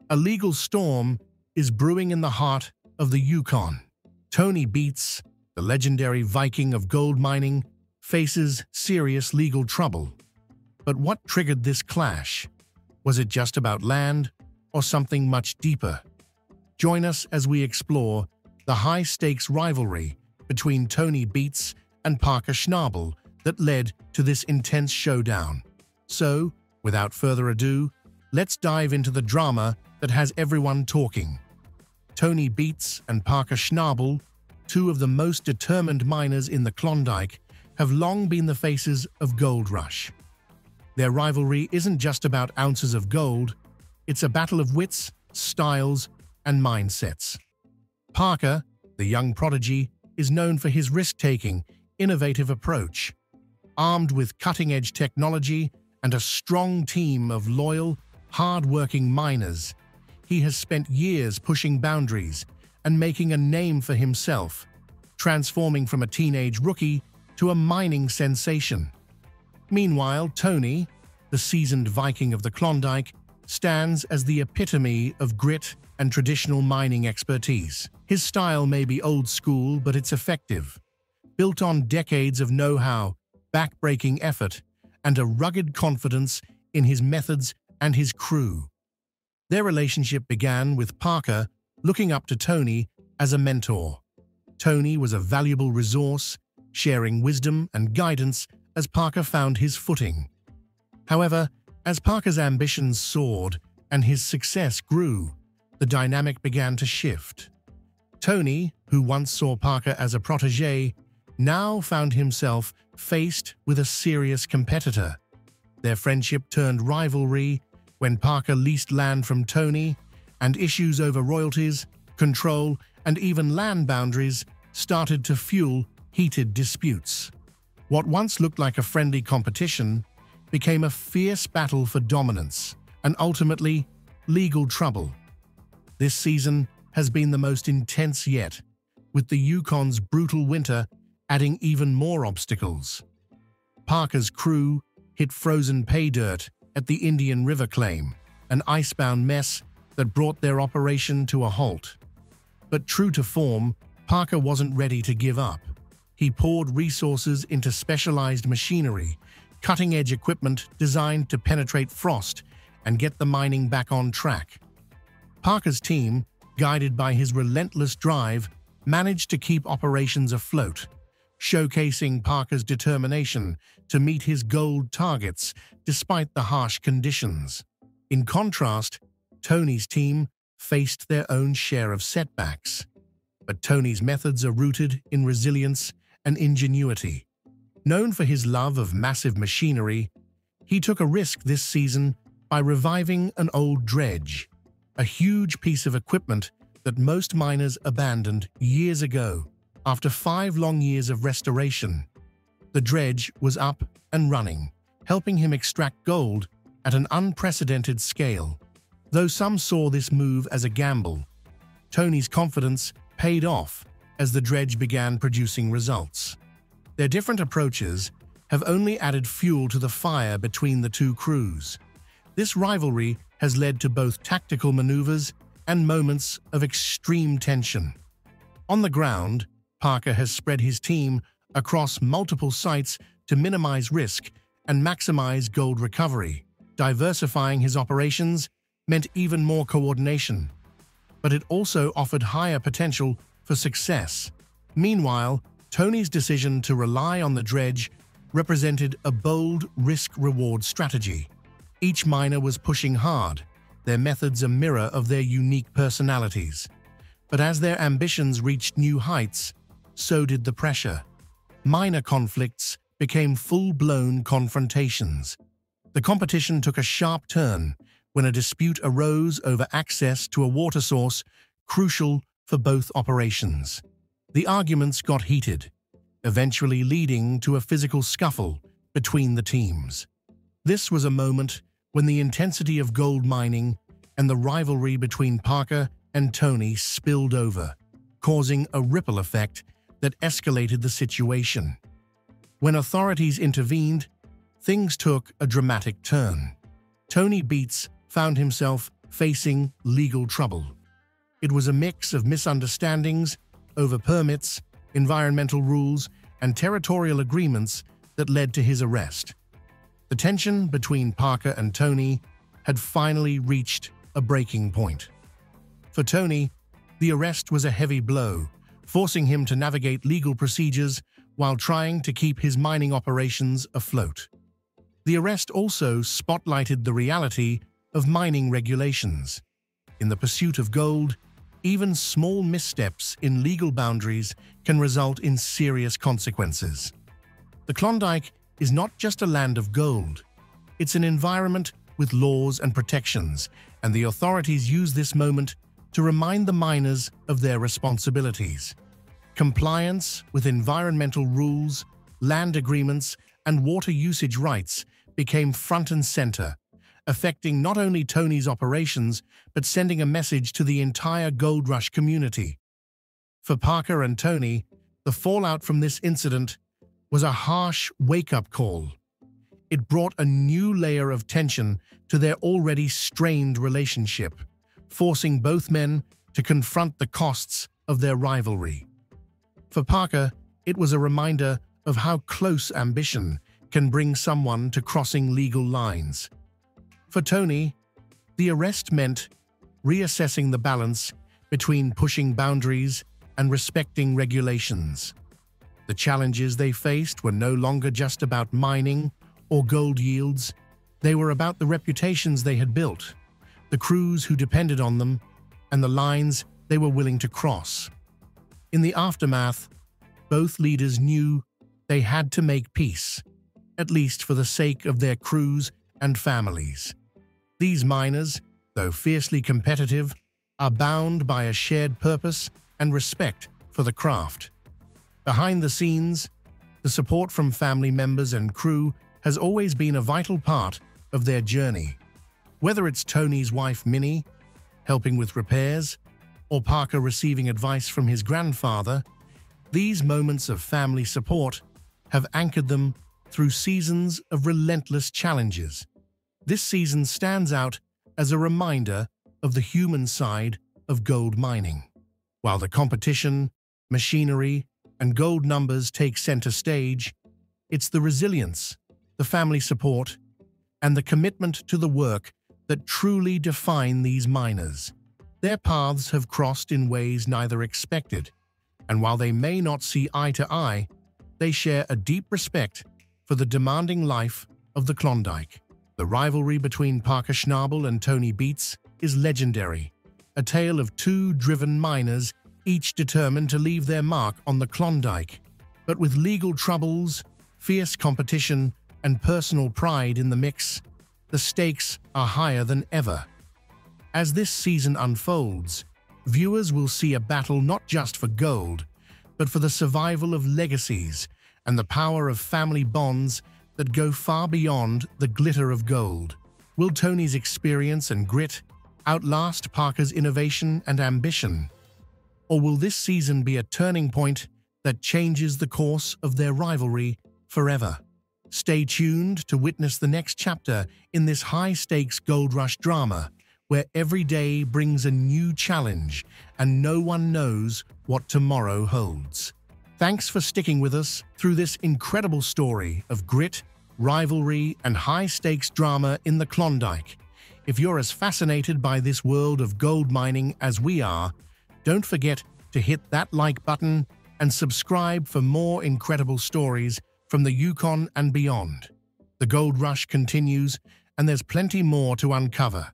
A legal storm is brewing in the heart of the Yukon. Tony Beets, the legendary Viking of gold mining, faces serious legal trouble. But what triggered this clash? Was it just about land or something much deeper? Join us as we explore the high-stakes rivalry between Tony Beets and Parker Schnabel that led to this intense showdown. So, without further ado, let's dive into the drama that has everyone talking. Tony Beets and Parker Schnabel, two of the most determined miners in the Klondike, have long been the faces of Gold Rush. Their rivalry isn't just about ounces of gold, it's a battle of wits, styles, and mindsets. Parker, the young prodigy, is known for his risk-taking, innovative approach. Armed with cutting-edge technology and a strong team of loyal, hard-working miners, he has spent years pushing boundaries and making a name for himself, transforming from a teenage rookie to a mining sensation. Meanwhile, Tony, the seasoned Viking of the Klondike, stands as the epitome of grit and traditional mining expertise. His style may be old school, but it's effective, built on decades of know-how, back-breaking effort, and a rugged confidence in his methods and his crew. Their relationship began with Parker looking up to Tony as a mentor. Tony was a valuable resource, sharing wisdom and guidance as Parker found his footing. However, as Parker's ambitions soared and his success grew, the dynamic began to shift. Tony, who once saw Parker as a protégé, now found himself faced with a serious competitor. Their friendship turned rivalry when Parker leased land from Tony, and issues over royalties, control, and even land boundaries started to fuel heated disputes. What once looked like a friendly competition became a fierce battle for dominance and ultimately legal trouble. This season has been the most intense yet, with the Yukon's brutal winter adding even more obstacles. Parker's crew hit frozen pay dirt at the Indian River claim, an icebound mess that brought their operation to a halt. But true to form, Parker wasn't ready to give up. He poured resources into specialized machinery, cutting-edge equipment designed to penetrate frost and get the mining back on track. Parker's team, guided by his relentless drive, managed to keep operations afloat, showcasing Parker's determination to meet his gold targets despite the harsh conditions. In contrast, Tony's team faced their own share of setbacks. But Tony's methods are rooted in resilience and ingenuity. Known for his love of massive machinery, he took a risk this season by reviving an old dredge, a huge piece of equipment that most miners abandoned years ago. After 5 long years of restoration, the dredge was up and running, helping him extract gold at an unprecedented scale. Though some saw this move as a gamble, Tony's confidence paid off as the dredge began producing results. Their different approaches have only added fuel to the fire between the two crews. This rivalry has led to both tactical maneuvers and moments of extreme tension. On the ground, Parker has spread his team across multiple sites to minimize risk and maximize gold recovery. Diversifying his operations meant even more coordination, but it also offered higher potential for success. Meanwhile, Tony's decision to rely on the dredge represented a bold risk-reward strategy. Each miner was pushing hard, their methods a mirror of their unique personalities. But as their ambitions reached new heights, so did the pressure. Minor conflicts became full-blown confrontations. The competition took a sharp turn when a dispute arose over access to a water source crucial for both operations. The arguments got heated, eventually leading to a physical scuffle between the teams. This was a moment when the intensity of gold mining and the rivalry between Parker and Tony spilled over, causing a ripple effect that escalated the situation. When authorities intervened, things took a dramatic turn. Tony Beets found himself facing legal trouble. It was a mix of misunderstandings over permits, environmental rules, and territorial agreements that led to his arrest. The tension between Parker and Tony had finally reached a breaking point. For Tony, the arrest was a heavy blow, forcing him to navigate legal procedures while trying to keep his mining operations afloat. The arrest also spotlighted the reality of mining regulations. In the pursuit of gold, even small missteps in legal boundaries can result in serious consequences. The Klondike is not just a land of gold. It's an environment with laws and protections, and the authorities use this moment to remind the miners of their responsibilities. Compliance with environmental rules, land agreements, and water usage rights became front and center, affecting not only Tony's operations but sending a message to the entire Gold Rush community. For Parker and Tony, the fallout from this incident was a harsh wake-up call. It brought a new layer of tension to their already strained relationship, forcing both men to confront the costs of their rivalry. For Parker, it was a reminder of how close ambition can bring someone to crossing legal lines. For Tony, the arrest meant reassessing the balance between pushing boundaries and respecting regulations. The challenges they faced were no longer just about mining or gold yields. They were about the reputations they had built, the crews who depended on them, and the lines they were willing to cross. In the aftermath, both leaders knew they had to make peace, at least for the sake of their crews and families. These miners, though fiercely competitive, are bound by a shared purpose and respect for the craft. Behind the scenes, the support from family members and crew has always been a vital part of their journey. Whether it's Tony's wife Minnie, helping with repairs, or Parker receiving advice from his grandfather, these moments of family support have anchored them through seasons of relentless challenges. This season stands out as a reminder of the human side of gold mining. While the competition, machinery, and gold numbers take center stage, it's the resilience, the family support, and the commitment to the work that truly define these miners. Their paths have crossed in ways neither expected, and while they may not see eye to eye, they share a deep respect for the demanding life of the Klondike. The rivalry between Parker Schnabel and Tony Beets is legendary, a tale of two driven miners, each determined to leave their mark on the Klondike. But with legal troubles, fierce competition, and personal pride in the mix, the stakes are higher than ever. As this season unfolds, viewers will see a battle not just for gold, but for the survival of legacies and the power of family bonds that go far beyond the glitter of gold. Will Tony's experience and grit outlast Parker's innovation and ambition? Or will this season be a turning point that changes the course of their rivalry forever? Stay tuned to witness the next chapter in this high-stakes gold rush drama, where every day brings a new challenge and no one knows what tomorrow holds. Thanks for sticking with us through this incredible story of grit, rivalry, and high-stakes drama in the Klondike. If you're as fascinated by this world of gold mining as we are, don't forget to hit that like button and subscribe for more incredible stories from the Yukon and beyond. The gold rush continues, and there's plenty more to uncover.